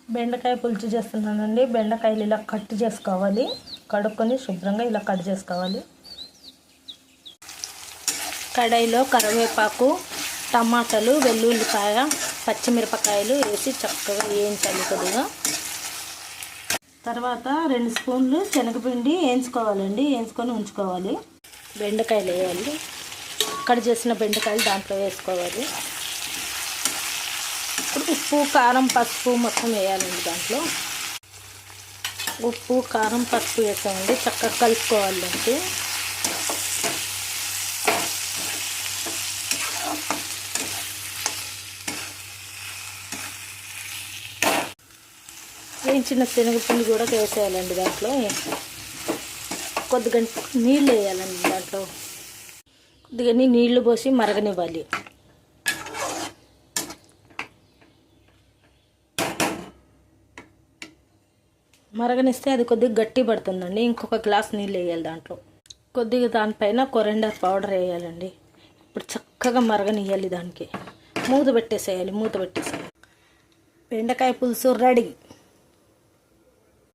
బెండకాయ పులుసు చేస్తున్నానండి. బెండకాయలు ఇలా కట్ చేసుకోవాలి, కడుక్కొని శుభ్రంగా ఇలా కట్ చేసుకోవాలి. కడాయిలో కరివేపాకు, టమాటాలు, వెల్లుల్లిపాయ, పచ్చిమిరపకాయలు వేసి చక్కగా వేయించాలి కొద్దిగా. తర్వాత 2 స్పూన్లు శనగపిండి వేయించుకోవాలండి, వేయించుకొని ఉంచుకోవాలి. బెండకాయలు వేయాలి, కట్ చేసిన బెండకాయలు దాంట్లో వేసుకోవాలి. ఇప్పుడు ఉప్పు, కారం, పసుపు మొత్తం వేయాలండి. దాంట్లో ఉప్పు, కారం, పసుపు వేసామండి, చక్కగా కలుపుకోవాలండి. వేయించిన శనగపిండి కూడా వేసేయాలండి. దాంట్లో కొద్దిగా నీళ్ళు వేయాలండి. దాంట్లో కొద్దిగా నీళ్లు పోసి మరగనివ్వాలి. మరగనిస్తే అది కొద్దిగా గట్టి పడుతుందండి. ఇంకొక గ్లాస్ నీళ్ళు వేయాలి. దాంట్లో కొద్దిగా దానిపైన కొరెండర్ పౌడర్ వేయాలండి. ఇప్పుడు చక్కగా మరగనివ్వాలి. దానికి మూత పెట్టేసేయాలి. బెండకాయ పులుసు రెడీ.